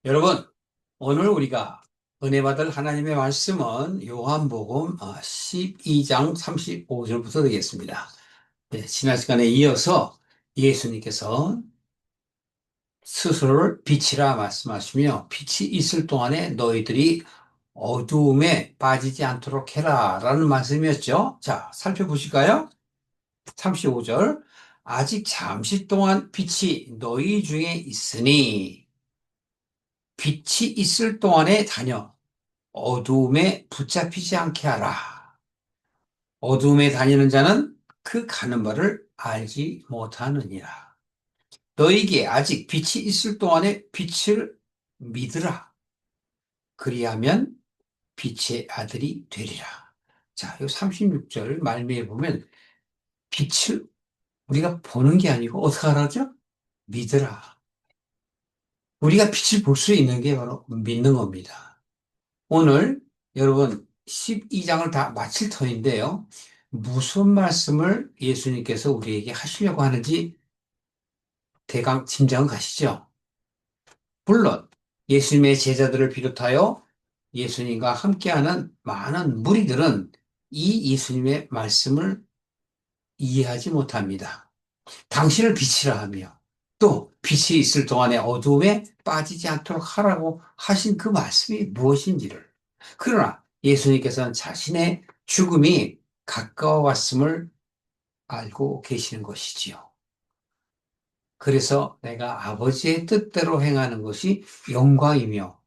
여러분, 오늘 우리가 은혜 받을 하나님의 말씀은 요한복음 12장 35절부터 되겠습니다. 네, 지난 시간에 이어서 예수님께서 스스로를 빛이라 말씀하시며 빛이 있을 동안에 너희들이 어두움에 빠지지 않도록 해라 라는 말씀이었죠. 자, 살펴보실까요? 35절. 아직 잠시 동안 빛이 너희 중에 있으니 빛이 있을 동안에 다녀 어두움에 붙잡히지 않게 하라. 어두움에 다니는 자는 그 가는 바를 알지 못하느니라. 너에게 아직 빛이 있을 동안에 빛을 믿으라. 그리하면 빛의 아들이 되리라. 자, 이 36절 말미에 보면 빛을 우리가 보는 게 아니고 어떻게 하라죠? 믿으라. 우리가 빛을 볼 수 있는 게 바로 믿는 겁니다. 오늘 여러분 12장을 다 마칠 터인데요. 무슨 말씀을 예수님께서 우리에게 하시려고 하는지 대강 짐작은 가시죠? 물론 예수님의 제자들을 비롯하여 예수님과 함께하는 많은 무리들은 이 예수님의 말씀을 이해하지 못합니다. 당신을 빛이라 하며 또 빛이 있을 동안에 어두움에 빠지지 않도록 하라고 하신 그 말씀이 무엇인지를. 그러나 예수님께서는 자신의 죽음이 가까워왔음을 알고 계시는 것이지요. 그래서 내가 아버지의 뜻대로 행하는 것이 영광이며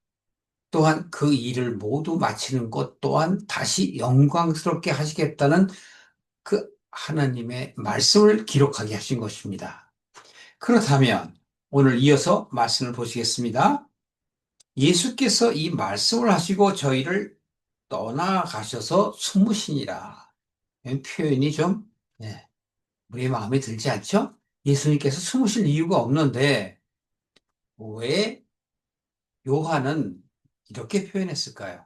또한 그 일을 모두 마치는 것 또한 다시 영광스럽게 하시겠다는 그 하나님의 말씀을 기록하게 하신 것입니다. 그렇다면 오늘 이어서 말씀을 보시겠습니다. 예수께서 이 말씀을 하시고 저희를 떠나가셔서 숨으시니라. 이 표현이 좀 우리 마음에 들지 않죠? 예수님께서 숨으실 이유가 없는데 왜 요한은 이렇게 표현했을까요?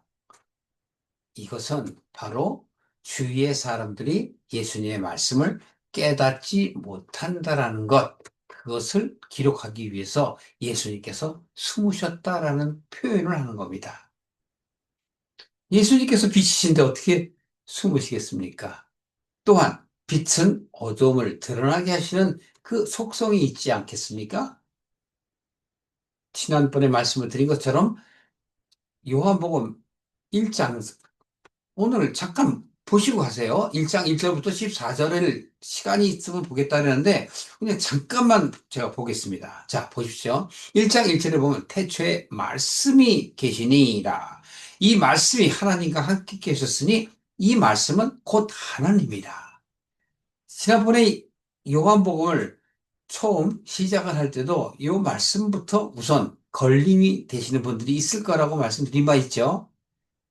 이것은 바로 주위의 사람들이 예수님의 말씀을 깨닫지 못한다라는 것, 그것을 기록하기 위해서 예수님께서 숨으셨다라는 표현을 하는 겁니다. 예수님께서 빛이신데 어떻게 숨으시겠습니까? 또한 빛은 어두움을 드러나게 하시는 그 속성이 있지 않겠습니까? 지난번에 말씀을 드린 것처럼 요한복음 1장 오늘 잠깐 보시고 가세요. 1장 1절부터 14절을 시간이 있으면 보겠다는데 그냥 잠깐만 제가 보겠습니다. 자, 보십시오. 1장 1절에 보면 태초에 말씀이 계시니라. 이 말씀이 하나님과 함께 계셨으니 이 말씀은 곧 하나님이라. 지난번에 요한복음을 처음 시작을 할 때도 이 말씀부터 우선 걸림이 되시는 분들이 있을 거라고 말씀드린 바 있죠.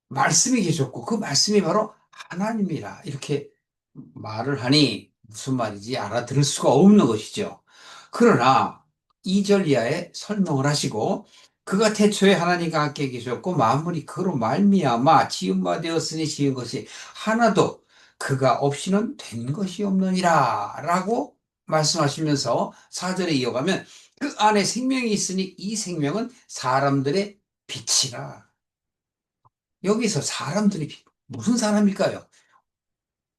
말씀이 계셨고 그 말씀이 바로 하나님이라 이렇게 말을 하니 무슨 말인지 알아들을 수가 없는 것이죠. 그러나 2절 이하에 설명을 하시고 그가 태초에 하나님과 함께 계셨고 만물이 그로 말미암아 지은 바 되었으니 지은 것이 하나도 그가 없이는 된 것이 없느니라 라고 말씀하시면서 4절에 이어가면 그 안에 생명이 있으니 이 생명은 사람들의 빛이라. 여기서 사람들이 무슨 사람일까요?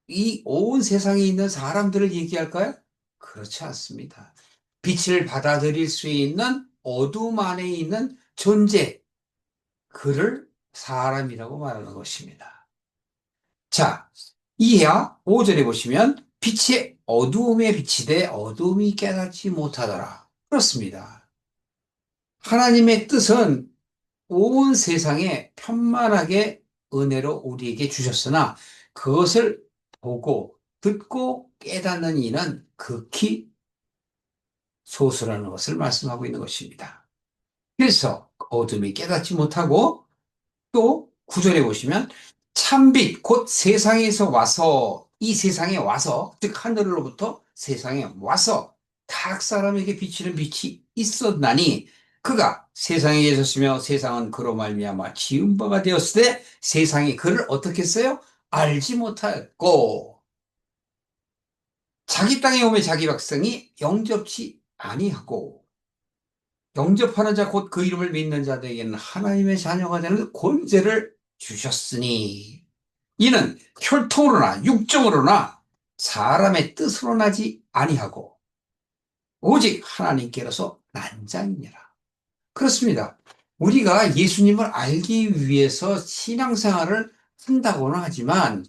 이 온 세상에 있는 사람들을 얘기할까요? 그렇지 않습니다. 빛을 받아들일 수 있는 어둠 안에 있는 존재, 그를 사람이라고 말하는 것입니다. 자, 이하 5절에 보시면 빛의 어두움에 비치되 어둠이 깨닫지 못하더라. 그렇습니다. 하나님의 뜻은 온 세상에 편만하게 은혜로 우리에게 주셨으나 그것을 보고 듣고 깨닫는 이는 극히 소수라는 것을 말씀하고 있는 것입니다. 그래서 어둠이 깨닫지 못하고 또 구절에 보시면 참빛 곧 세상에서 와서 이 세상에 와서 즉 하늘로부터 세상에 와서 각 사람에게 비치는 빛이 있었나니 그가 세상에 계셨으며 세상은 그로 말미암아 지은 바가 되었을 때 세상이 그를 어떻게 했어요? 알지 못하였고 자기 땅에 오면 자기 백성이 영접치 아니하고 영접하는 자 곧 그 이름을 믿는 자들에게는 하나님의 자녀가 되는 권세를 주셨으니 이는 혈통으로나 육정으로나 사람의 뜻으로 나지 아니하고 오직 하나님께로서 난 자이니라. 그렇습니다. 우리가 예수님을 알기 위해서 신앙생활을 한다고는 하지만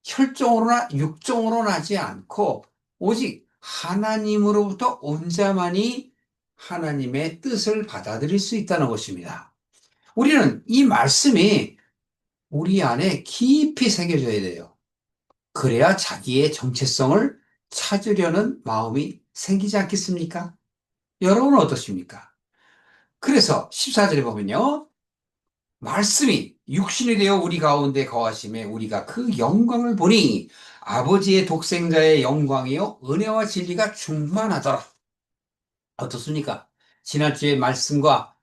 혈종으로나 육종으로 나지 않고 오직 하나님으로부터 온 자만이 하나님의 뜻을 받아들일 수 있다는 것입니다. 우리는 이 말씀이 우리 안에 깊이 새겨져야 돼요. 그래야 자기의 정체성을 찾으려는 마음이 생기지 않겠습니까? 여러분은 어떠십니까? 그래서 14절에 보면요. 말씀이 육신이 되어 우리 가운데 거하심에 우리가 그 영광을 보니 아버지의 독생자의 영광이요 은혜와 진리가 충만하더라. 어떻습니까? 지난주의 말씀과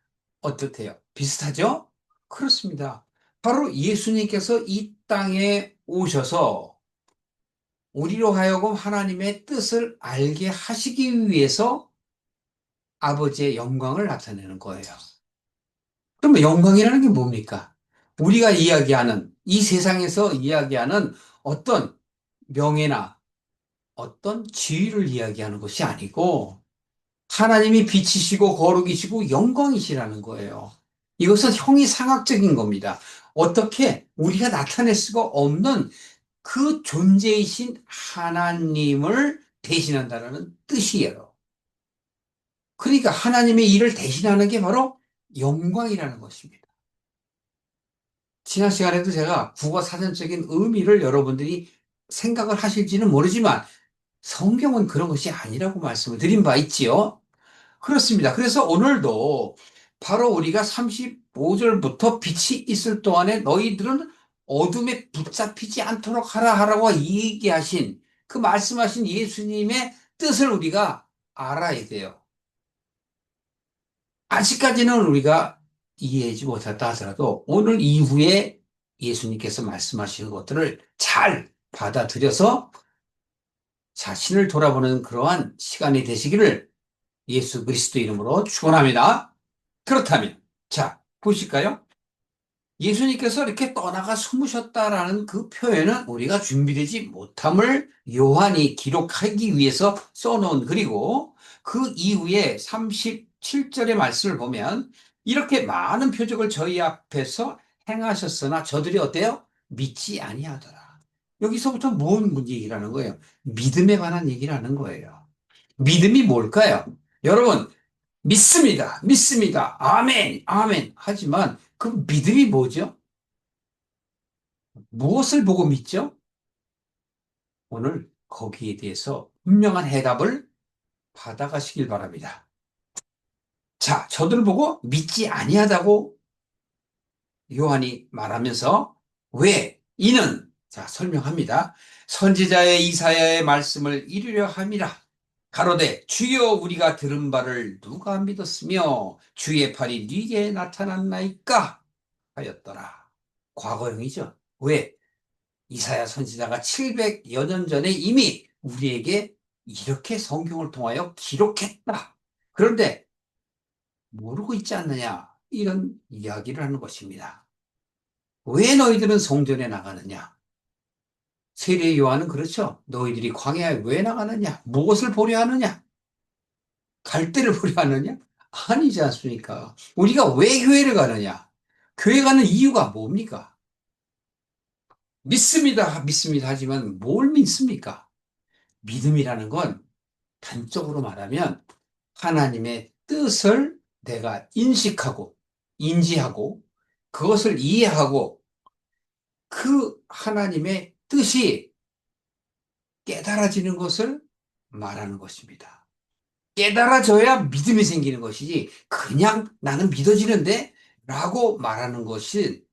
어떻대요? 비슷하죠? 그렇습니다. 바로 예수님께서 이 땅에 오셔서 우리로 하여금 하나님의 뜻을 알게 하시기 위해서 아버지의 영광을 나타내는 거예요. 그러면 영광이라는 게 뭡니까? 우리가 이야기하는, 이 세상에서 이야기하는 어떤 명예나 어떤 지위를 이야기하는 것이 아니고 하나님이 빛이시고 거룩이시고 영광이시라는 거예요. 이것은 형이상학적인 겁니다. 어떻게 우리가 나타낼 수가 없는 그 존재이신 하나님을 대신한다는 뜻이에요. 그러니까 하나님의 일을 대신하는 게 바로 영광이라는 것입니다. 지난 시간에도 제가 국어 사전적인 의미를 여러분들이 생각을 하실지는 모르지만 성경은 그런 것이 아니라고 말씀을 드린 바 있지요. 그렇습니다. 그래서 오늘도 바로 우리가 35절부터 빛이 있을 동안에 너희들은 어둠에 붙잡히지 않도록 하라고 얘기하신 그 말씀하신 예수님의 뜻을 우리가 알아야 돼요. 아직까지는 우리가 이해하지 못했다 하더라도 오늘 이후에 예수님께서 말씀하시는 것들을 잘 받아들여서 자신을 돌아보는 그러한 시간이 되시기를 예수 그리스도 이름으로 축원합니다. 그렇다면 자 보실까요? 예수님께서 이렇게 떠나가 숨으셨다라는 그 표현은 우리가 준비되지 못함을 요한이 기록하기 위해서 써놓은 글이고 그 이후에 37절의 말씀을 보면 이렇게 많은 표적을 저희 앞에서 행하셨으나 저들이 어때요? 믿지 아니하더라. 여기서부터 뭔 얘기라는 거예요? 믿음에 관한 얘기를 하는 거예요. 믿음이 뭘까요? 여러분, 믿습니다. 믿습니다. 아멘, 아멘. 하지만 그 믿음이 뭐죠? 무엇을 보고 믿죠? 오늘 거기에 대해서 분명한 해답을 받아가시길 바랍니다. 자, 저들 보고 믿지 아니하다고 요한이 말하면서 왜? 이는 자, 설명합니다. 선지자의 이사야의 말씀을 이루려 함이라. 가로되 주여 우리가 들은 바를 누가 믿었으며 주의 팔이 네게 나타났나이까 하였더라. 과거형이죠. 왜? 이사야 선지자가 700여 년 전에 이미 우리에게 이렇게 성경을 통하여 기록했다. 그런데 모르고 있지 않느냐? 이런 이야기를 하는 것입니다. 왜 너희들은 성전에 나가느냐? 세례 요한은 그렇죠. 너희들이 광야에 왜 나가느냐? 무엇을 보려 하느냐? 갈대를 보려 하느냐? 아니지 않습니까? 우리가 왜 교회를 가느냐? 교회 가는 이유가 뭡니까? 믿습니다, 믿습니다 하지만 뭘 믿습니까? 믿음이라는 건 단적으로 말하면 하나님의 뜻을 내가 인식하고 인지하고 그것을 이해하고 그 하나님의 뜻이 깨달아지는 것을 말하는 것입니다. 깨달아져야 믿음이 생기는 것이지 그냥 나는 믿어지는데 라고 말하는 것이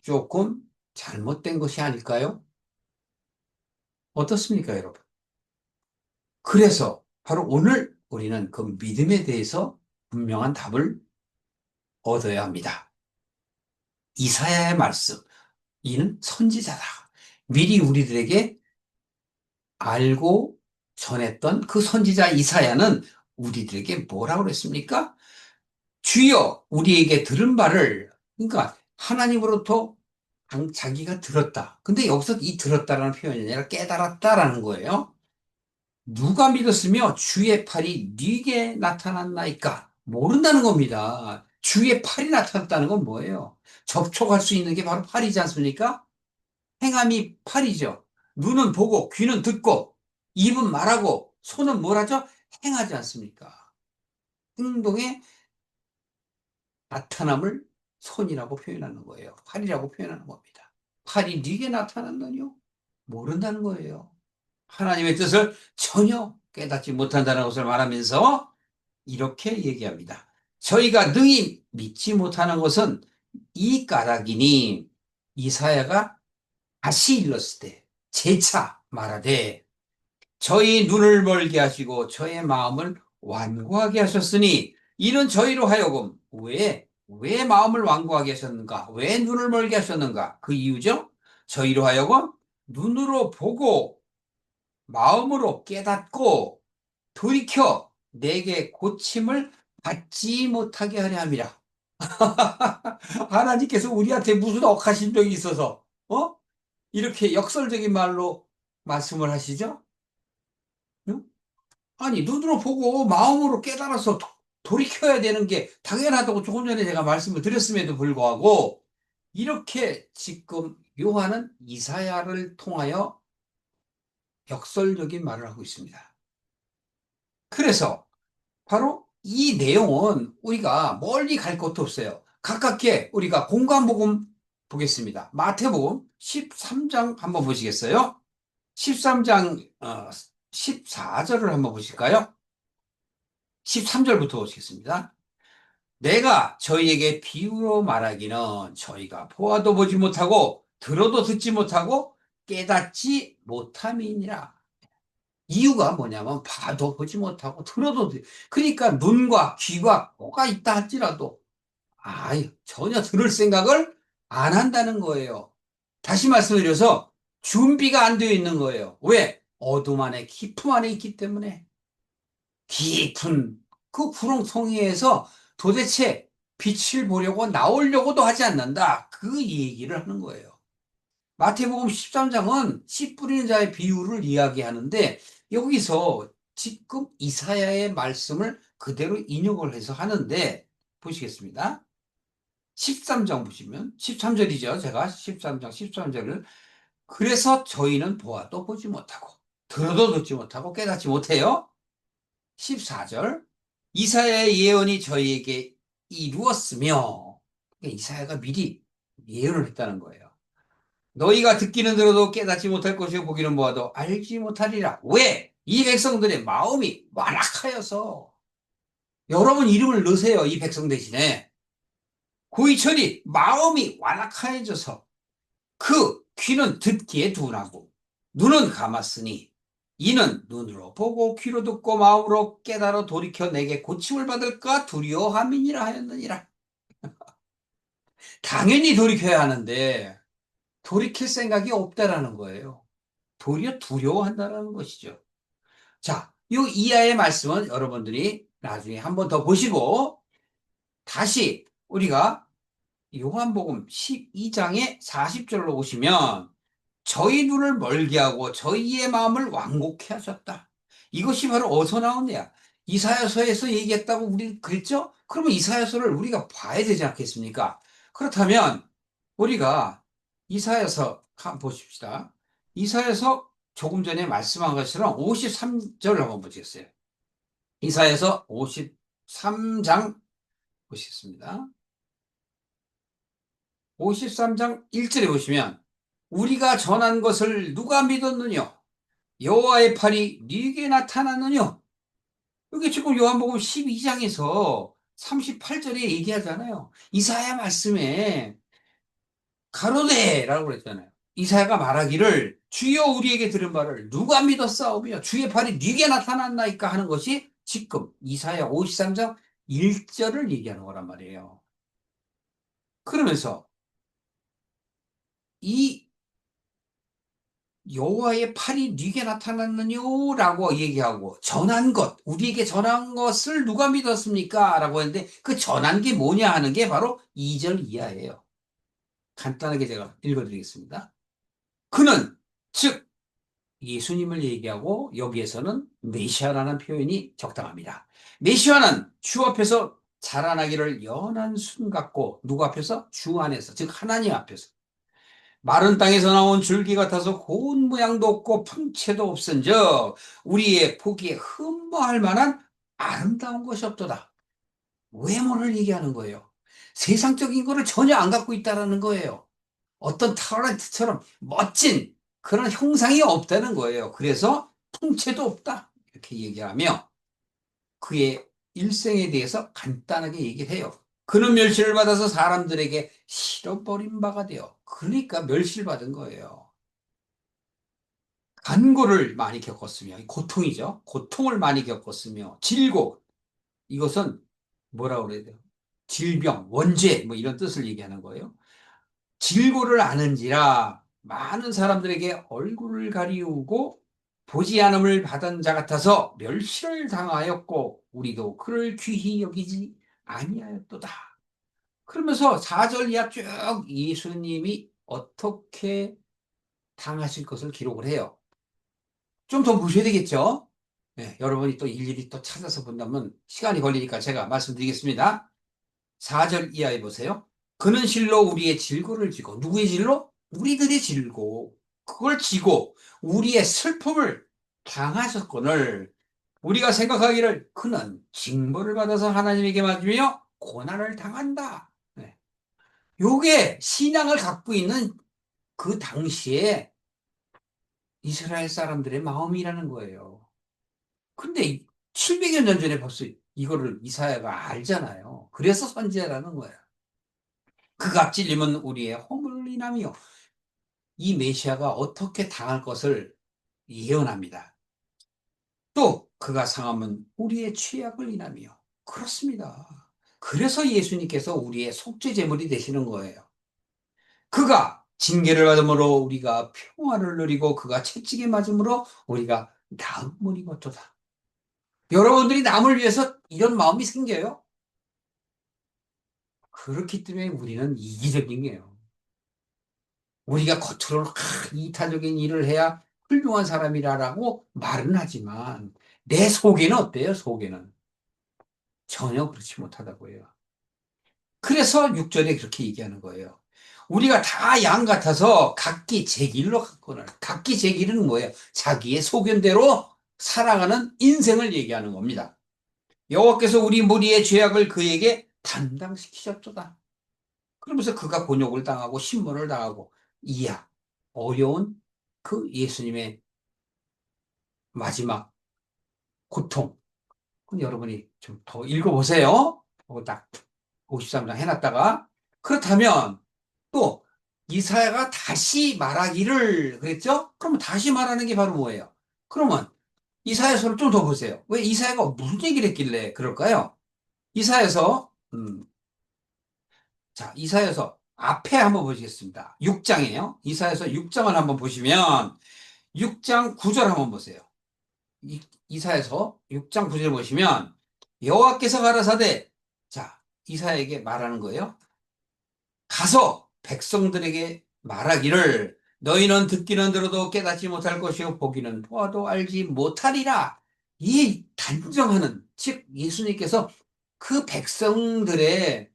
조금 잘못된 것이 아닐까요? 어떻습니까, 여러분? 그래서 바로 오늘 우리는 그 믿음에 대해서 분명한 답을 얻어야 합니다. 이사야의 말씀, 이는 선지자다. 미리 우리들에게 알고 전했던 그 선지자 이사야는 우리들에게 뭐라고 그랬습니까? 주여 우리에게 들은 바를, 그러니까 하나님으로부터 자기가 들었다. 근데 여기서 이 들었다라는 표현이 아니라 깨달았다라는 거예요. 누가 믿었으며 주의 팔이 네게 나타났나이까? 모른다는 겁니다. 주의 팔이 나타났다는 건 뭐예요? 접촉할 수 있는 게 바로 팔이지 않습니까? 행함이 팔이죠. 눈은 보고, 귀는 듣고, 입은 말하고, 손은 뭘 하죠? 행하지 않습니까? 행동의 나타남을 손이라고 표현하는 거예요. 팔이라고 표현하는 겁니다. 팔이 네게 나타났느뇨? 모른다는 거예요. 하나님의 뜻을 전혀 깨닫지 못한다는 것을 말하면서 이렇게 얘기합니다. 저희가 능히 믿지 못하는 것은 이 까닭이니, 이사야가 다시 일렀을 때 재차 말하되 저희 눈을 멀게 하시고 저의 마음을 완고하게 하셨으니 이는 저희로 하여금 왜 마음을 완고하게 하셨는가? 왜 눈을 멀게 하셨는가? 그 이유죠. 저희로 하여금 눈으로 보고 마음으로 깨닫고 돌이켜 내게 고침을 받지 못하게 하려 함이라. 하나님께서 우리한테 무슨 억하신 적이 있어서 이렇게 역설적인 말로 말씀을 하시죠? 응? 아니, 눈으로 보고 마음으로 깨달아서 돌이켜야 되는 게 당연하다고 조금 전에 제가 말씀을 드렸음에도 불구하고 이렇게 지금 요한은 이사야를 통하여 역설적인 말을 하고 있습니다. 그래서 바로 이 내용은 우리가 멀리 갈 것도 없어요. 가깝게 우리가 공관복음 보겠습니다. 마태복음 13장 한번 보시겠어요? 13장 14절을 한번 보실까요? 13절부터 보시겠습니다. 내가 저희에게 비유로 말하기는 저희가 보아도 보지 못하고 들어도 듣지 못하고 깨닫지 못함이니라. 이유가 뭐냐면 봐도 보지 못하고 그러니까 눈과 귀가 뭐가 있다 할지라도 전혀 들을 생각을 안 한다는 거예요. 다시 말씀드려서 준비가 안 되어 있는 거예요. 왜? 어둠 안에 깊음 안에 있기 때문에. 깊은 그 구렁텅이에서 도대체 빛을 보려고 나오려고도 하지 않는다. 그 얘기를 하는 거예요. 마태복음 13장은 씨 뿌리는 자의 비유를 이야기하는데 여기서 지금 이사야의 말씀을 그대로 인용을 해서 하는데 보시겠습니다. 13장 보시면 13절이죠. 제가 13장 13절을 그래서 저희는 보아도 보지 못하고 들어도 듣지 못하고 깨닫지 못해요. 14절 이사야의 예언이 저희에게 이루었으며 이사야가 미리 예언을 했다는 거예요. 너희가 듣기는 들어도 깨닫지 못할 것이고 보기는 보아도 알지 못하리라. 왜? 이 백성들의 마음이 완악하여서 여러분 이름을 넣으세요. 이 백성 대신에 고이철이 마음이 완악하여져서 그 귀는 듣기에 둔하고 눈은 감았으니 이는 눈으로 보고 귀로 듣고 마음으로 깨달아 돌이켜 내게 고침을 받을까 두려워함이니라 하였느니라. 당연히 돌이켜야 하는데 돌이킬 생각이 없다라는 거예요. 도리어 두려워한다라는 것이죠. 자, 이 이하의 말씀은 여러분들이 나중에 한 번 더 보시고 다시 우리가 요한복음 12장의 40절로 오시면 저희 눈을 멀게 하고 저희의 마음을 완곡해 하셨다. 이것이 바로 어디서 나오냐? 이사야서에서 얘기했다고 우리 그랬죠? 그러면 이사야서를 우리가 봐야 되지 않겠습니까? 그렇다면 우리가 이사야서 한번 보십시다. 이사야서 조금 전에 말씀한 것처럼 53절을 한번 보시겠어요? 이사야서 53장 보시겠습니다. 53장 1절에 보시면 우리가 전한 것을 누가 믿었느냐? 여호와의 팔이 네게 나타났느냐? 이게 지금 요한복음 12장에서 38절에 얘기하잖아요. 이사야 말씀에 가로되라고 그랬잖아요. 이사야가 말하기를 주여 우리에게 들은 바를 누가 믿었사오며 주의 팔이 네게 나타났나이까 하는 것이 지금 이사야 53장 1절을 얘기하는 거란 말이에요. 그러면서 이 여호와의 팔이 네게 나타났느냐라고 얘기하고 전한 것, 우리에게 전한 것을 누가 믿었습니까? 라고 했는데 그 전한 게 뭐냐 하는 게 바로 2절 이하예요. 간단하게 제가 읽어드리겠습니다. 그는 즉 예수님을 얘기하고 여기에서는 메시아라는 표현이 적당합니다. 메시아는 주 앞에서 자라나기를 연한 순 같고 누구 앞에서? 주 안에서, 즉 하나님 앞에서 마른 땅에서 나온 줄기 같아서 고운 모양도 없고 풍채도 없은즉 우리의 보기에 흠모할 만한 아름다운 것이 없도다. 외모를 얘기하는 거예요. 세상적인 거를 전혀 안 갖고 있다는 거예요. 어떤 탤런트처럼 멋진 그런 형상이 없다는 거예요. 그래서 풍채도 없다. 이렇게 얘기하며 그의 일생에 대해서 간단하게 얘기를 해요. 그는 멸시를 받아서 사람들에게 실어버린 바가 되어 그러니까 멸시를 받은 거예요. 간고를 많이 겪었으며 고통이죠. 고통을 많이 겪었으며 질고 이것은 뭐라고 그래야 돼요? 질병, 원죄 뭐 이런 뜻을 얘기하는 거예요. 질고를 아는지라 많은 사람들에게 얼굴을 가리우고 보지 않음을 받은 자 같아서 멸시를 당하였고 우리도 그를 귀히 여기지 아니하였도다. 그러면서 4절 이하 쭉 예수님이 어떻게 당하실 것을 기록을 해요. 좀 더 보셔야 되겠죠? 네, 여러분이 또 일일이 또 찾아서 본다면 시간이 걸리니까 제가 말씀드리겠습니다. 4절 이하에 보세요. 그는 실로 우리의 질고를 지고 누구의 질로? 우리들의 질고 그걸 지고 우리의 슬픔을 당하셨거늘 우리가 생각하기를 그는 징벌을 받아서 하나님에게 맞으며 고난을 당한다. 네. 요게 신앙을 갖고 있는 그 당시에 이스라엘 사람들의 마음이라는 거예요. 근데 700여 년 전에 벌써 이거를 이사야가 알잖아요. 그래서 선지자라는 거예요. 그가 찔림은 우리의 허물을 인하며 이 메시아가 어떻게 당할 것을 예언합니다. 또 그가 상함은 우리의 죄악을 인하며 그렇습니다. 그래서 예수님께서 우리의 속죄 제물이 되시는 거예요. 그가 징계를 받음으로 우리가 평화를 누리고 그가 채찍에 맞음으로 우리가 나음을 입었도다. 여러분들이 남을 위해서 이런 마음이 생겨요? 그렇기 때문에 우리는 이기적인 거예요. 우리가 겉으로는 이타적인 일을 해야 훌륭한 사람이라고 말은 하지만 내 속에는 어때요? 속에는 전혀 그렇지 못하다고 해요. 그래서 6절에 그렇게 얘기하는 거예요. 우리가 다 양 같아서 각기 제 길로 갔거늘. 각기 제 길은 뭐예요? 자기의 소견대로 살아가는 인생을 얘기하는 겁니다. 여호와께서 우리 무리의 죄악을 그에게 담당시키셨도다. 그러면서 그가 곤욕을 당하고 신문을 당하고 이야 어려운 그 예수님의 마지막 고통. 그럼 여러분이 좀 더 읽어보세요. 딱 53장 해놨다가 그렇다면 또 이사야가 다시 말하기를 그랬죠? 그러면 다시 말하는 게 바로 뭐예요? 그러면 이사야서를 좀 더 보세요. 왜 이사야가 무슨 얘기를 했길래 그럴까요? 이사야서 자, 이사야서 앞에 한번 보시겠습니다. 6장이에요. 이사야서 6장을 한번 보시면 6장 9절 한번 보세요. 이사야서 6장 9절 보시면 여호와께서 가라사대 자, 이사야에게 말하는 거예요. 가서 백성들에게 말하기를 너희는 듣기는 들어도 깨닫지 못할 것이요 보기는 보아도 알지 못하리라. 이 단정하는 즉 예수님께서 그 백성들의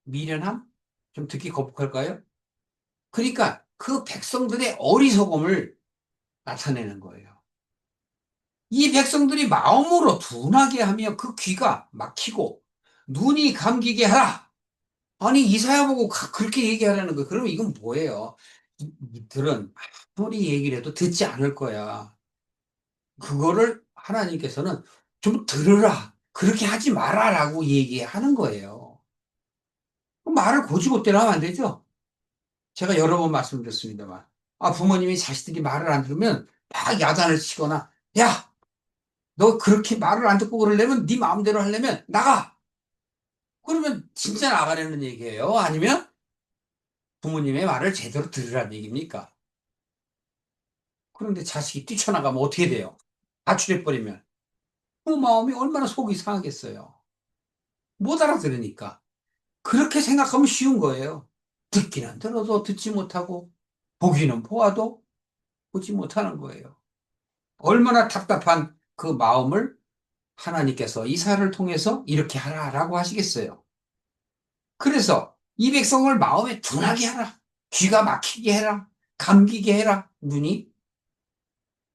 미련함? 좀 듣기 거북할까요? 그러니까 그 백성들의 어리석음을 나타내는 거예요. 이 백성들이 마음으로 둔하게 하며 그 귀가 막히고 눈이 감기게 하라. 아니 이사야 보고 그렇게 얘기하라는 거예요. 그러면 이건 뭐예요? 이들은 아무리 얘기를 해도 듣지 않을 거야. 그거를 하나님께서는 좀 들으라. 그렇게 하지 마라라고 얘기하는 거예요. 말을 고지고대로 하면 안 되죠? 제가 여러 번 말씀드렸습니다만, 부모님이 자식들이 말을 안 들으면 막 야단을 치거나, 야, 너 그렇게 말을 안 듣고 그러려면 네 마음대로 하려면 나가! 그러면 진짜 나가라는 얘기예요? 아니면 부모님의 말을 제대로 들으라는 얘기입니까? 그런데 자식이 뛰쳐나가면 어떻게 돼요? 가출해버리면. 그 마음이 얼마나 속이 상하겠어요. 못 알아들으니까. 그렇게 생각하면 쉬운 거예요. 듣기는 들어도 듣지 못하고, 보기는 보아도 보지 못하는 거예요. 얼마나 답답한 그 마음을 하나님께서 이사를 통해서 이렇게 하라라고 하시겠어요. 그래서 이 백성을 마음에 둔하게 하라. 귀가 막히게 해라. 감기게 해라. 눈이.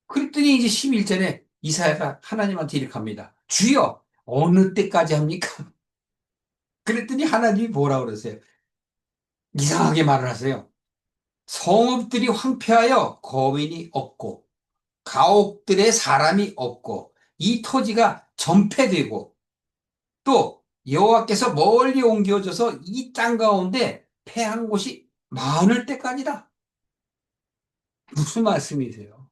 그랬더니 이제 11절에 이사야가 하나님한테 이렇게 합니다. 주여, 어느 때까지 합니까? 그랬더니 하나님이 뭐라 그러세요? 이상하게 말을 하세요. 성읍들이 황폐하여 거민이 없고, 가옥들에 사람이 없고, 이 토지가 전폐되고, 또 여호와께서 멀리 옮겨져서 이 땅 가운데 패한 곳이 많을 때까지다. 무슨 말씀이세요?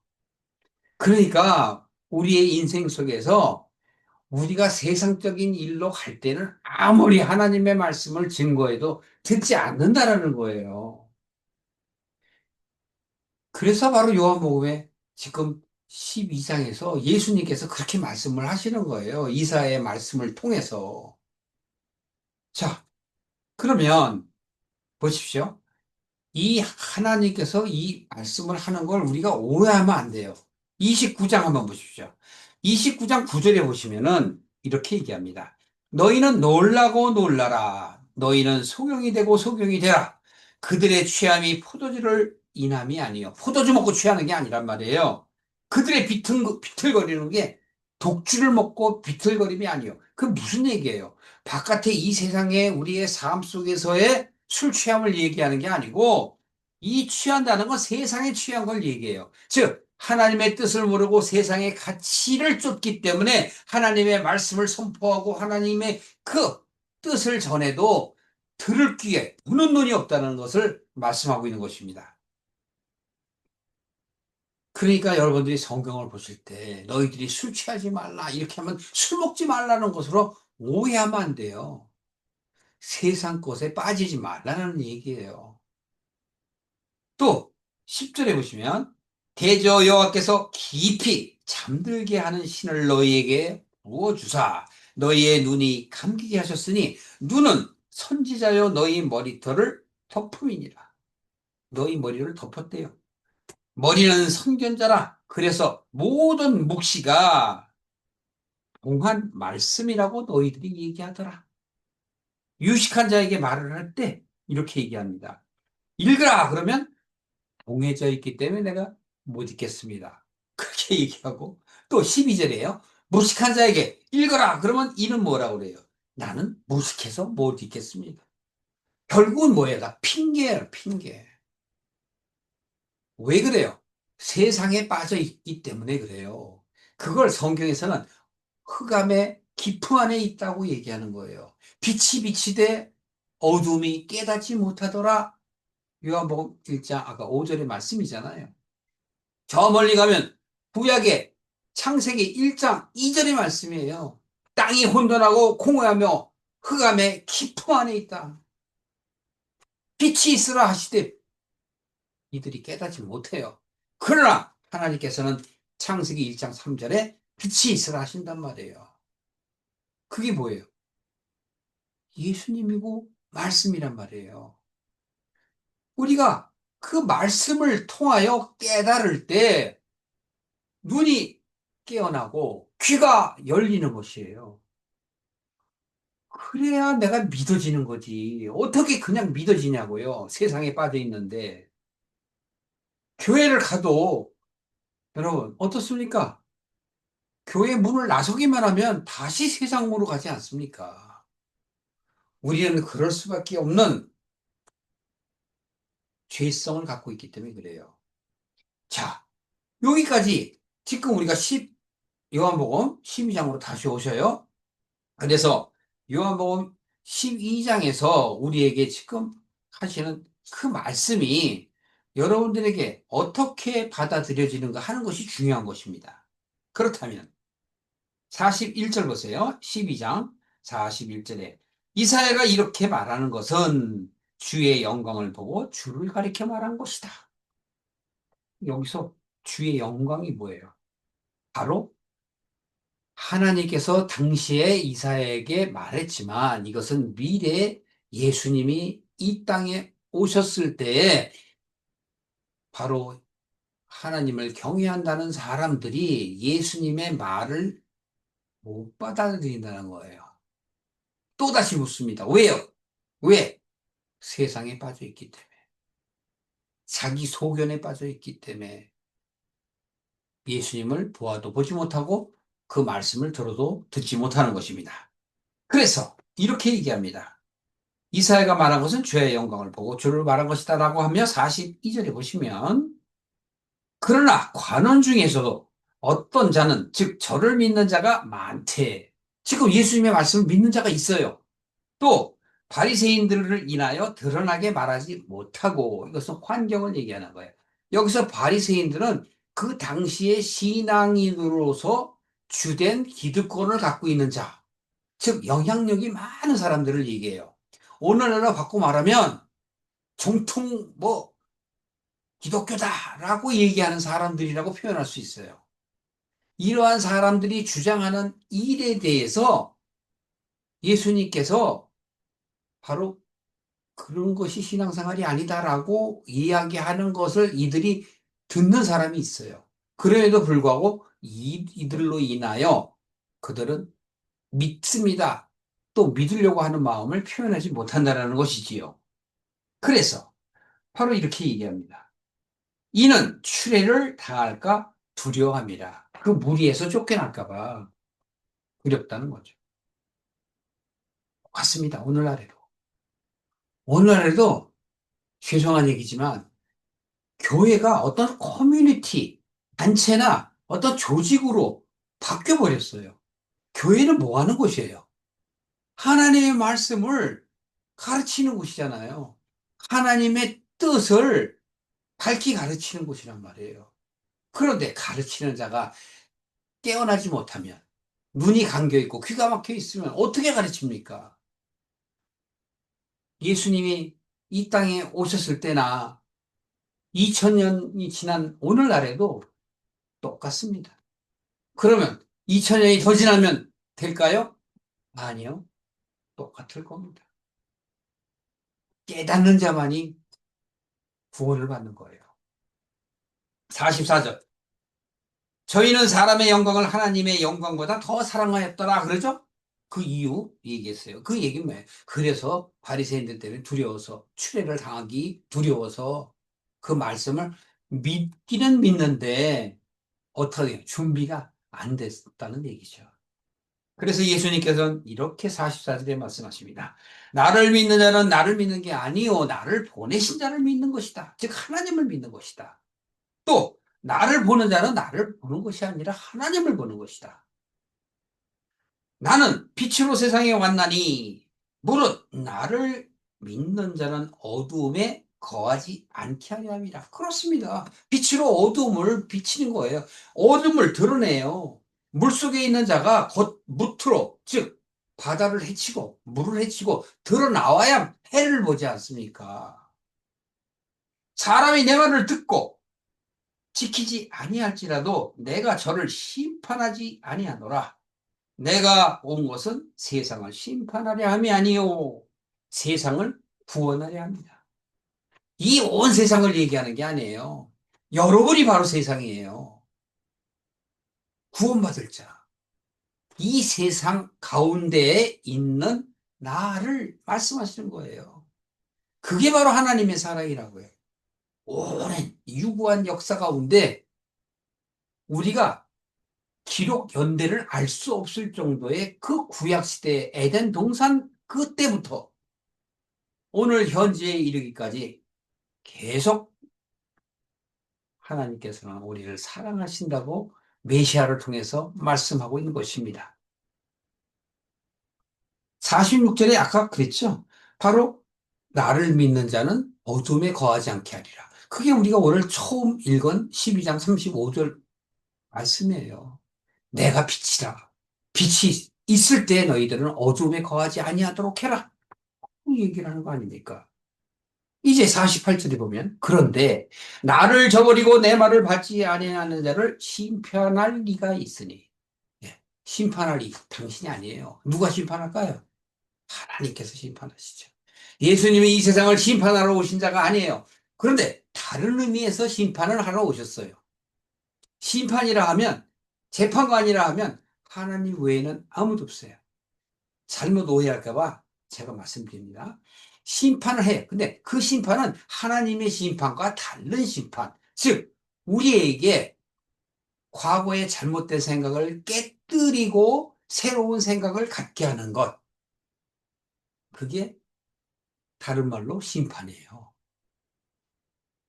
그러니까 우리의 인생 속에서 우리가 세상적인 일로 갈 때는 아무리 하나님의 말씀을 증거해도 듣지 않는다라는 거예요. 그래서 바로 요한복음에 지금 12장에서 예수님께서 그렇게 말씀을 하시는 거예요. 이사야의 말씀을 통해서. 자, 그러면 보십시오. 이 하나님께서 이 말씀을 하는 걸 우리가 오해하면 안 돼요. 29장 한번 보십시오. 29장 9절에 보시면은 이렇게 얘기합니다. 너희는 놀라고 놀라라. 너희는 소경이 되고 소경이 되라. 그들의 취함이 포도주를 인함이 아니요. 포도주 먹고 취하는 게 아니란 말이에요. 그들의 비틀거리는 게 독주를 먹고 비틀거림이 아니요. 그 무슨 얘기예요? 바깥에 이 세상에 우리의 삶 속에서의 술 취함을 얘기하는 게 아니고 이 취한다는 건 세상에 취한 걸 얘기해요. 즉 하나님의 뜻을 모르고 세상의 가치를 쫓기 때문에 하나님의 말씀을 선포하고 하나님의 그 뜻을 전해도 들을 귀에 보는 눈이 없다는 것을 말씀하고 있는 것입니다. 그러니까 여러분들이 성경을 보실 때 너희들이 술 취하지 말라 이렇게 하면 술 먹지 말라는 것으로 오해하면 안 돼요. 세상 것에 빠지지 말라는 얘기예요. 또 10절에 보시면 대저 여호와께서 깊이 잠들게 하는 신을 너희에게 부어주사 너희의 눈이 감기게 하셨으니 눈은 선지자여 너희 머리털을 덮음이니라. 너희 머리를 덮었대요. 머리는 선견자라. 그래서 모든 묵시가 동한 말씀이라고 너희들이 얘기하더라. 유식한 자에게 말을 할 때 이렇게 얘기합니다. 읽으라 그러면 봉해져 있기 때문에 내가 못 읽겠습니다. 그렇게 얘기하고 또 12절에요. 무식한 자에게 읽어라. 그러면 이는 뭐라고 그래요? 나는 무식해서 못 읽겠습니다. 결국은 뭐예요? 다 핑계예요, 핑계. 왜 그래요? 세상에 빠져 있기 때문에 그래요. 그걸 성경에서는 흑암의 깊음 안에 있다고 얘기하는 거예요. 빛이 비치되 어둠이 깨닫지 못하더라. 요한복음 1장 아까 5절의 말씀이잖아요. 저 멀리 가면 구약의 창세기 1장 2절의 말씀이에요. 땅이 혼돈하고 공허하며 흑암의 깊음 안에 있다. 빛이 있으라 하시되 이들이 깨닫지 못해요. 그러나 하나님께서는 창세기 1장 3절에 빛이 있으라 하신단 말이에요. 그게 뭐예요? 예수님이고 말씀이란 말이에요. 우리가 그 말씀을 통하여 깨달을 때 눈이 깨어나고 귀가 열리는 것이에요. 그래야 내가 믿어지는 거지. 어떻게 그냥 믿어지냐고요. 세상에 빠져 있는데. 교회를 가도 여러분 어떻습니까? 교회 문을 나서기만 하면 다시 세상으로 가지 않습니까? 우리는 그럴 수밖에 없는 죄성을 갖고 있기 때문에 그래요. 자, 여기까지 지금 우리가 요한복음 12장으로 다시 오셔요. 그래서 요한복음 12장에서 우리에게 지금 하시는 그 말씀이 여러분들에게 어떻게 받아들여지는가 하는 것이 중요한 것입니다. 그렇다면 41절 보세요. 12장 41절에 이사야가 이렇게 말하는 것은 주의 영광을 보고 주를 가리켜 말한 것이다. 여기서 주의 영광이 뭐예요? 바로 하나님께서 당시에 이사야에게 말했지만 이것은 미래에 예수님이 이 땅에 오셨을 때에 바로 하나님을 경외한다는 사람들이 예수님의 말을 못 받아들인다는 거예요. 또다시 묻습니다. 왜요? 왜? 세상에 빠져 있기 때문에. 자기 소견에 빠져 있기 때문에 예수님을 보아도 보지 못하고 그 말씀을 들어도 듣지 못하는 것입니다. 그래서 이렇게 얘기합니다. 이사야가 말한 것은 주의 영광을 보고 주를 말한 것이다라고 하며 42절에 보시면 그러나 관원 중에서도 어떤 자는 즉 저를 믿는 자가 많대. 지금 예수님의 말씀을 믿는 자가 있어요. 또 바리새인들을 인하여 드러나게 말하지 못하고 이것은 환경을 얘기하는 거예요. 여기서 바리새인들은 그 당시에 신앙인으로서 주된 기득권을 갖고 있는 자, 즉 영향력이 많은 사람들을 얘기해요. 오늘날로 바꿔 말하면 정통 기독교다라고 얘기하는 사람들이라고 표현할 수 있어요. 이러한 사람들이 주장하는 일에 대해서 예수님께서 바로 그런 것이 신앙생활이 아니다라고 이야기하는 것을 이들이 듣는 사람이 있어요. 그럼에도 불구하고 이들로 인하여 그들은 믿습니다. 또 믿으려고 하는 마음을 표현하지 못한다는 것이지요. 그래서 바로 이렇게 얘기합니다. 이는 추례를 당할까 두려워합니다. 그 무리에서 쫓겨날까 봐 두렵다는 거죠. 같습니다. 오늘날에도. 오늘날에도 죄송한 얘기지만 교회가 어떤 커뮤니티, 단체나 어떤 조직으로 바뀌어 버렸어요. 교회는 뭐 하는 곳이에요? 하나님의 말씀을 가르치는 곳이잖아요. 하나님의 뜻을 밝히 가르치는 곳이란 말이에요. 그런데 가르치는 자가 깨어나지 못하면, 눈이 감겨 있고 귀가 막혀 있으면 어떻게 가르칩니까? 예수님이 이 땅에 오셨을 때나 2000년이 지난 오늘날에도 똑같습니다. 그러면 2000년이 더 지나면 될까요? 아니요. 똑같을 겁니다. 깨닫는 자만이 구원을 받는 거예요. 44절. 저희는 사람의 영광을 하나님의 영광보다 더 사랑하였더라. 그러죠? 그 이유 얘기했어요. 그 얘기는 뭐예요? 그래서 바리새인들 때문에 두려워서 추례를 당하기 두려워서 그 말씀을 믿기는 믿는데 어떻게 준비가 안 됐다는 얘기죠. 그래서 예수님께서는 이렇게 44절에 말씀하십니다. 나를 믿는 자는 나를 믿는 게 아니요 나를 보내신 자를 믿는 것이다. 즉 하나님을 믿는 것이다. 또 나를 보는 자는 나를 보는 것이 아니라 하나님을 보는 것이다. 나는 빛으로 세상에 왔나니 무릇 나를 믿는 자는 어두움에 거하지 않게 하려 함이라. 그렇습니다. 빛으로 어두움을 비치는 거예요. 어둠을 드러내요. 물속에 있는 자가 곧 무트로 즉 바다를 헤치고 물을 헤치고 드러나와야 해를 보지 않습니까? 사람이 내 말을 듣고 지키지 아니할지라도 내가 저를 심판하지 아니하노라. 내가 온 것은 세상을 심판하려 함이 아니요 세상을 구원하려 합니다. 이 온 세상을 얘기하는 게 아니에요. 여러분이 바로 세상이에요. 구원받을 자. 이 세상 가운데에 있는 나를 말씀하시는 거예요. 그게 바로 하나님의 사랑이라고요. 오랜 유구한 역사 가운데 우리가 기록 연대를 알 수 없을 정도의 그 구약 시대의 에덴 동산 그때부터 오늘 현재에 이르기까지 계속 하나님께서는 우리를 사랑하신다고 메시아를 통해서 말씀하고 있는 것입니다. 46절에 아까 그랬죠. 바로 나를 믿는 자는 어둠에 거하지 않게 하리라. 그게 우리가 오늘 처음 읽은 12장 35절 말씀이에요. 내가 빛이라. 빛이 있을 때 너희들은 어둠에 거하지 아니하도록 해라. 그 얘기를 하는 거 아닙니까? 이제 48절에 보면 그런데 나를 저버리고 내 말을 받지 아니하는 자를 심판할 리가 있으니. 예, 심판할 리 당신이 아니에요. 누가 심판할까요? 하나님께서 심판하시죠. 예수님이 이 세상을 심판하러 오신 자가 아니에요. 그런데 다른 의미에서 심판을 하러 오셨어요. 심판이라 하면, 재판관이라 하면 하나님 외에는 아무도 없어요. 잘못 오해할까봐 제가 말씀드립니다. 심판을 해요. 근데 그 심판은 하나님의 심판과 다른 심판. 즉, 우리에게 과거의 잘못된 생각을 깨뜨리고 새로운 생각을 갖게 하는 것. 그게 다른 말로 심판이에요.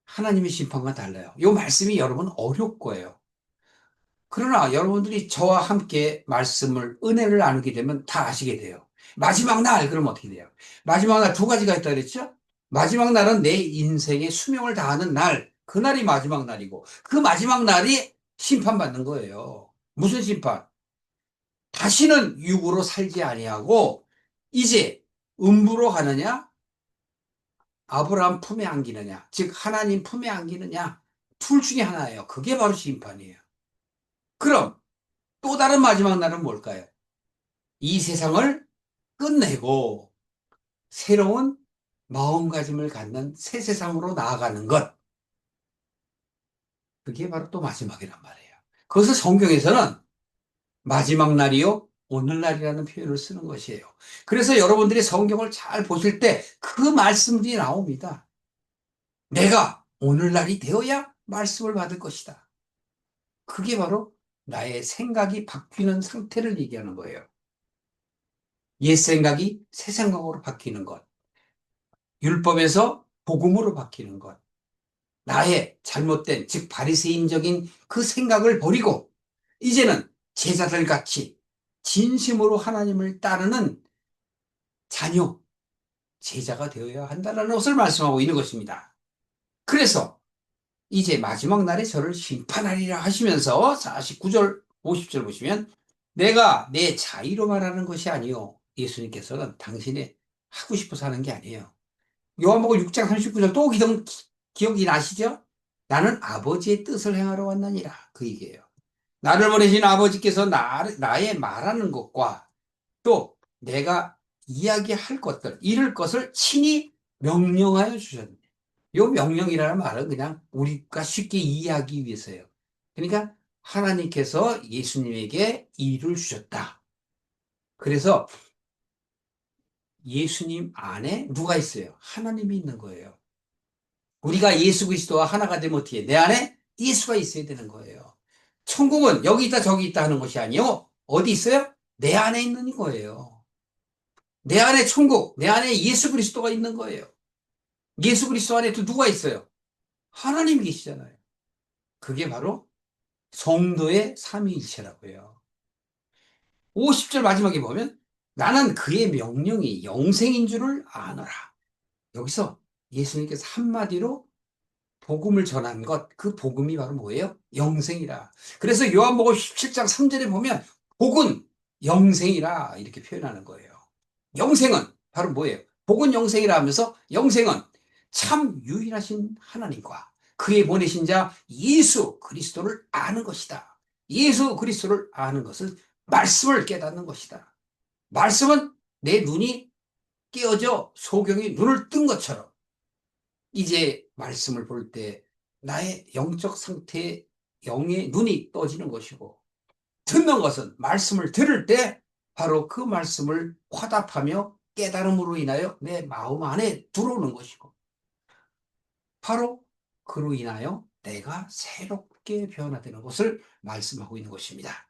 하나님의 심판과 달라요. 이 말씀이 여러분 어려울 거예요. 그러나 여러분들이 저와 함께 말씀을, 은혜를 나누게 되면 다 아시게 돼요. 마지막 날, 그러면 어떻게 돼요? 마지막 날 두 가지가 있다 그랬죠? 마지막 날은 내 인생의 수명을 다하는 날, 그날이 마지막 날이고, 그 마지막 날이 심판받는 거예요. 무슨 심판? 다시는 육으로 살지 아니하고, 이제 음부로 가느냐, 아브라함 품에 안기느냐, 즉 하나님 품에 안기느냐, 둘 중에 하나예요. 그게 바로 심판이에요. 그럼 또 다른 마지막 날은 뭘까요? 이 세상을 끝내고 새로운 마음가짐을 갖는 새 세상으로 나아가는 것. 그게 바로 또 마지막이란 말이에요. 그것을 성경에서는 마지막 날이요, 오늘날이라는 표현을 쓰는 것이에요. 그래서 여러분들이 성경을 잘 보실 때 그 말씀들이 나옵니다. 내가 오늘날이 되어야 말씀을 받을 것이다. 그게 바로 나의 생각이 바뀌는 상태를 얘기하는 거예요. 옛 생각이 새 생각으로 바뀌는 것. 율법에서 복음으로 바뀌는 것. 나의 잘못된, 즉 바리새인적인 그 생각을 버리고 이제는 제자들 같이 진심으로 하나님을 따르는 자녀, 제자가 되어야 한다는 것을 말씀하고 있는 것입니다. 그래서 이제 마지막 날에 저를 심판하리라 하시면서 49절, 50절 보시면 내가 내 자의로 말하는 것이 아니요. 예수님께서는 당신의 하고 싶어서 하는 게 아니에요. 요한복음 6장 39절 또 기억이 나시죠? 나는 아버지의 뜻을 행하러 왔느니라. 그 얘기예요. 나를 보내신 아버지께서 나의 말하는 것과 또 내가 이야기할 것들, 이룰 것을 친히 명령하여 주셨네. 요 명령이라는 말은 그냥 우리가 쉽게 이해하기 위해서예요. 그러니까 하나님께서 예수님에게 일을 주셨다. 그래서 예수님 안에 누가 있어요? 하나님이 있는 거예요. 우리가 예수 그리스도와 하나가 되면 어떻게 해? 내 안에 예수가 있어야 되는 거예요. 천국은 여기 있다 저기 있다 하는 것이 아니요. 어디 있어요? 내 안에 있는 거예요. 내 안에 천국, 내 안에 예수 그리스도가 있는 거예요. 예수 그리스도 안에 또 누가 있어요? 하나님이 계시잖아요. 그게 바로 성도의 삼위일체라고요. 50절 마지막에 보면 나는 그의 명령이 영생인 줄을 아노라. 여기서 예수님께서 한마디로 복음을 전한 것, 그 복음이 바로 뭐예요? 영생이라. 그래서 요한복음 17장 3절에 보면 복은 영생이라 이렇게 표현하는 거예요. 영생은 바로 뭐예요? 복은 영생이라 하면서 영생은 참 유일하신 하나님과 그의 보내신 자 예수 그리스도를 아는 것이다. 예수 그리스도를 아는 것은 말씀을 깨닫는 것이다. 말씀은 내 눈이 깨어져 소경이 눈을 뜬 것처럼 이제 말씀을 볼 때 나의 영적 상태에 영의 눈이 떠지는 것이고 듣는 것은 말씀을 들을 때 바로 그 말씀을 화답하며 깨달음으로 인하여 내 마음 안에 들어오는 것이고 바로 그로 인하여 내가 새롭게 변화되는 것을 말씀하고 있는 것입니다.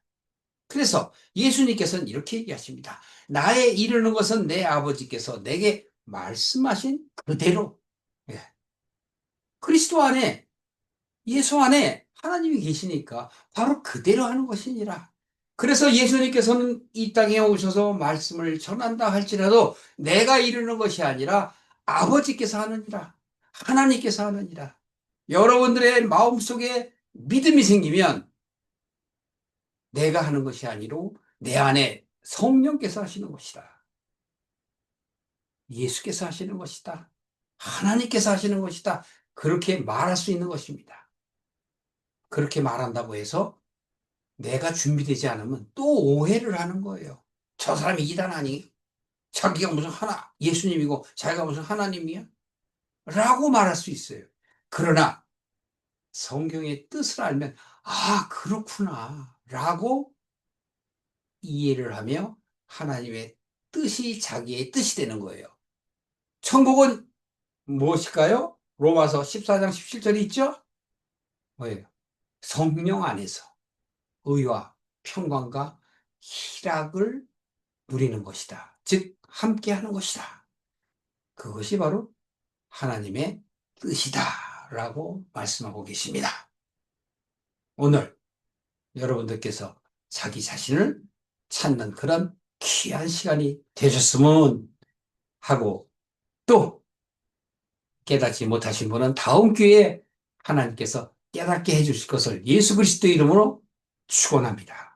그래서 예수님께서는 이렇게 얘기하십니다. 나의 이르는 것은 내 아버지께서 내게 말씀하신 그대로 예. 그리스도 안에 예수 안에 하나님이 계시니까 바로 그대로 하는 것이니라. 그래서 예수님께서는 이 땅에 오셔서 말씀을 전한다 할지라도 내가 이루는 것이 아니라 아버지께서 하느니라. 하나님께서 하느니라. 여러분들의 마음속에 믿음이 생기면 내가 하는 것이 아니로 내 안에 성령께서 하시는 것이다. 예수께서 하시는 것이다. 하나님께서 하시는 것이다. 그렇게 말할 수 있는 것입니다. 그렇게 말한다고 해서 내가 준비되지 않으면 또 오해를 하는 거예요. 저 사람이 이단 아니? 자기가 무슨 예수님이고 자기가 무슨 하나님이야? 라고 말할 수 있어요. 그러나 성경의 뜻을 알면, 아, 그렇구나. 라고 이해를 하며 하나님의 뜻이 자기의 뜻이 되는 거예요. 천국은 무엇일까요? 로마서 14장 17절이 있죠? 뭐예요? 성령 안에서 의와 평강과 희락을 누리는 것이다. 즉, 함께 하는 것이다. 그것이 바로 하나님의 뜻이다. 라고 말씀하고 계십니다. 오늘 여러분들께서 자기 자신을 찾는 그런 귀한 시간이 되셨으면 하고, 또 깨닫지 못하신 분은 다음 기회에 하나님께서 깨닫게 해주실 것을 예수 그리스도 이름으로 축원합니다.